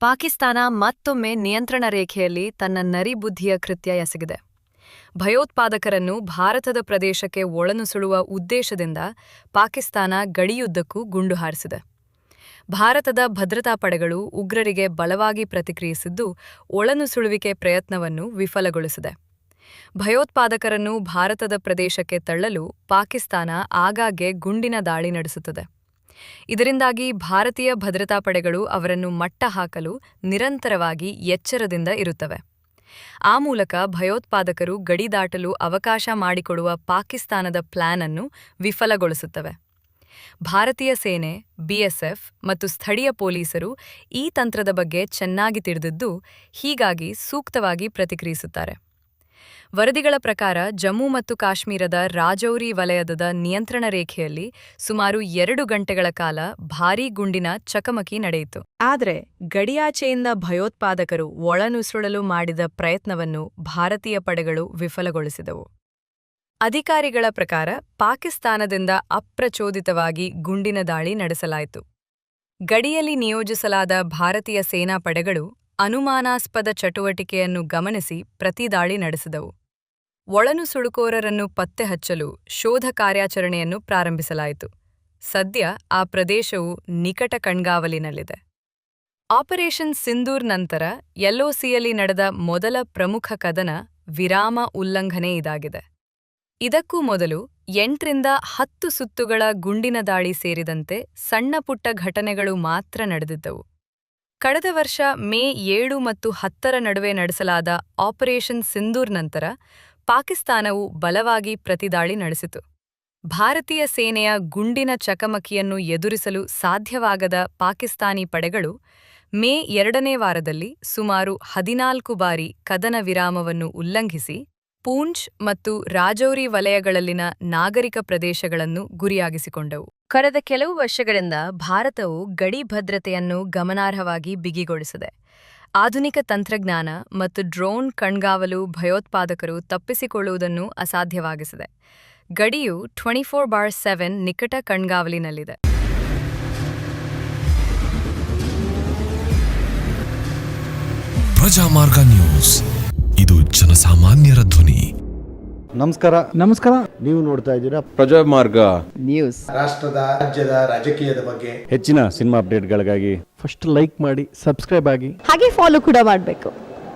ಪಾಕಿಸ್ತಾನ ಮತ್ತೊಮ್ಮೆ ನಿಯಂತ್ರಣ ರೇಖೆಯಲ್ಲಿ ತನ್ನ ನರಿಬುದ್ಧಿಯ ಕೃತ್ಯ ಎಸಗಿದೆ. ಭಯೋತ್ಪಾದಕರನ್ನು ಭಾರತದ ಪ್ರದೇಶಕ್ಕೆ ಒಳನುಸುಳುವ ಉದ್ದೇಶದಿಂದ ಪಾಕಿಸ್ತಾನ ಗಡಿಯುದ್ದಕ್ಕೂ ಗುಂಡು ಹಾರಿಸಿದೆ. ಭಾರತದ ಭದ್ರತಾ ಪಡೆಗಳು ಉಗ್ರರಿಗೆ ಬಲವಾಗಿ ಪ್ರತಿಕ್ರಿಯಿಸಿದ್ದು, ಒಳನುಸುಳುವಿಕೆ ಪ್ರಯತ್ನವನ್ನು ವಿಫಲಗೊಳಿಸಿದೆ. ಭಯೋತ್ಪಾದಕರನ್ನು ಭಾರತದ ಪ್ರದೇಶಕ್ಕೆ ತಳ್ಳಲು ಪಾಕಿಸ್ತಾನ ಆಗಾಗ್ಗೆ ಗುಂಡಿನ ದಾಳಿ ನಡೆಸುತ್ತದೆ. ಇದರಿಂದಾಗಿ ಭಾರತೀಯ ಭದ್ರತಾ ಪಡೆಗಳು ಅವರನ್ನು ಮಟ್ಟ ಹಾಕಲು ನಿರಂತರವಾಗಿ ಎಚ್ಚರದಿಂದ ಇರುತ್ತವೆ. ಆ ಮೂಲಕ ಭಯೋತ್ಪಾದಕರು ಗಡಿ ದಾಟಲು ಅವಕಾಶ ಮಾಡಿಕೊಡುವ ಪಾಕಿಸ್ತಾನದ ಪ್ಲಾನ್ ಅನ್ನು ವಿಫಲಗೊಳಿಸುತ್ತವೆ. ಭಾರತೀಯ ಸೇನೆ, ಬಿಎಸ್ಎಫ್ ಮತ್ತು ಸ್ಥಳೀಯ ಪೊಲೀಸರು ಈ ತಂತ್ರದ ಬಗ್ಗೆ ಚೆನ್ನಾಗಿ ತಿಳಿದಿದ್ದು, ಹೀಗಾಗಿ ಸೂಕ್ತವಾಗಿ ಪ್ರತಿಕ್ರಿಯಿಸುತ್ತಾರೆ. ವರದಿಗಳ ಪ್ರಕಾರ ಜಮ್ಮು ಮತ್ತು ಕಾಶ್ಮೀರದ ರಾಜೌರಿ ವಲಯದ ನಿಯಂತ್ರಣ ರೇಖೆಯಲ್ಲಿ ಸುಮಾರು 2 ಗಂಟೆಗಳ ಕಾಲ ಭಾರೀ ಗುಂಡಿನ ಚಕಮಕಿ ನಡೆಯಿತು. ಆದರೆ ಗಡಿಯಾಚೆಯಿಂದ ಭಯೋತ್ಪಾದಕರು ಒಳನುಸುಳಲು ಮಾಡಿದ ಪ್ರಯತ್ನವನ್ನು ಭಾರತೀಯ ಪಡೆಗಳು ವಿಫಲಗೊಳಿಸಿದವು. ಅಧಿಕಾರಿಗಳ ಪ್ರಕಾರ ಪಾಕಿಸ್ತಾನದಿಂದ ಅಪ್ರಚೋದಿತವಾಗಿ ಗುಂಡಿನ ದಾಳಿ ನಡೆಸಲಾಯಿತು. ಗಡಿಯಲ್ಲಿ ನಿಯೋಜಿಸಲಾದ ಭಾರತೀಯ ಸೇನಾ ಪಡೆಗಳು ಅನುಮಾನಾಸ್ಪದ ಚಟುವಟಿಕೆಯನ್ನು ಗಮನಿಸಿ ಪ್ರತಿದಾಳಿ ನಡೆಸಿದವು. ಒಳನುಸುಳುಕೋರರನ್ನು ಪತ್ತೆ ಹಚ್ಚಲು ಶೋಧ ಕಾರ್ಯಾಚರಣೆಯನ್ನು ಪ್ರಾರಂಭಿಸಲಾಯಿತು. ಸದ್ಯ ಆ ಪ್ರದೇಶವು ನಿಕಟ ಕಣ್ಗಾವಲಿನಲ್ಲಿದೆ. ಆಪರೇಷನ್ ಸಿಂಧೂರ್ ನಂತರ ಎಲ್ಒಸಿಯಲ್ಲಿ ನಡೆದ ಮೊದಲ ಪ್ರಮುಖ ಕದನ ವಿರಾಮ ಉಲ್ಲಂಘನೆ ಇದಾಗಿದೆ. ಇದಕ್ಕೂ ಮೊದಲು 8ರಿಂದ 10 ಸುತ್ತುಗಳ ಗುಂಡಿನ ದಾಳಿ ಸೇರಿದಂತೆ ಸಣ್ಣಪುಟ್ಟ ಘಟನೆಗಳು ಮಾತ್ರ ನಡೆದಿದ್ದವು. ಕಳೆದ ವರ್ಷ ಮೇ 7 ಮತ್ತು 10ರ ನಡುವೆ ನಡೆಸಲಾದ ಆಪರೇಷನ್ ಸಿಂಧೂರ್ ನಂತರ ಪಾಕಿಸ್ತಾನವು ಬಲವಾಗಿ ಪ್ರತಿದಾಳಿ ನಡೆಸಿತು. ಭಾರತೀಯ ಸೇನೆಯ ಗುಂಡಿನ ಚಕಮಕಿಯನ್ನು ಎದುರಿಸಲು ಸಾಧ್ಯವಾಗದ ಪಾಕಿಸ್ತಾನಿ ಪಡೆಗಳು ಮೇ 2ನೇ ವಾರದಲ್ಲಿ ಸುಮಾರು 14 ಬಾರಿ ಕದನ ವಿರಾಮವನ್ನು ಉಲ್ಲಂಘಿಸಿ ಪೂಂಚ್ ಮತ್ತು ರಾಜೌರಿ ವಲಯಗಳಲ್ಲಿನ ನಾಗರಿಕ ಪ್ರದೇಶಗಳನ್ನು ಗುರಿಯಾಗಿಸಿಕೊಂಡವು. ಕಳೆದ ಕೆಲವು ವರ್ಷಗಳಿಂದ ಭಾರತವು ಗಡಿ ಭದ್ರತೆಯನ್ನು ಗಮನಾರ್ಹವಾಗಿ ಬಿಗಿಗೊಳಿಸಿದೆ. ಆಧುನಿಕ ತಂತ್ರಜ್ಞಾನ ಮತ್ತು ಡ್ರೋನ್ ಕಣ್ಗಾವಲು ಭಯೋತ್ಪಾದಕರು ತಪ್ಪಿಸಿಕೊಳ್ಳುವುದನ್ನು ಅಸಾಧ್ಯವಾಗಿಸಿದೆ. ಗಡಿಯು 24/7 ನಿಕಟ ಕಣ್ಗಾವಲಿನಲ್ಲಿದೆ. ಪ್ರಜಾಮಾರ್ಗ ನ್ಯೂಸ್, ಇದು ಜನಸಾಮಾನ್ಯರ ಧ್ವನಿ. ನಮಸ್ಕಾರ. ನೀವು ನೋಡ್ತಾ ಇದ್ದೀರಾ ಪ್ರಜಾಮಾರ್ಗ ನ್ಯೂಸ್. ರಾಷ್ಟ್ರದ ರಾಜ್ಯದ ರಾಜಕೀಯದ ಬಗ್ಗೆ ಹೆಚ್ಚಿನ ಸಿನಿಮಾ ಅಪ್ಡೇಟ್ಗಳಿಗಾಗಿ ಫಸ್ಟ್ ಲೈಕ್ ಮಾಡಿ, ಸಬ್ಸ್ಕ್ರೈಬ್ ಆಗಿ, ಹಾಗೆ ಫಾಲೋ ಕೂಡ ಮಾಡಬೇಕು.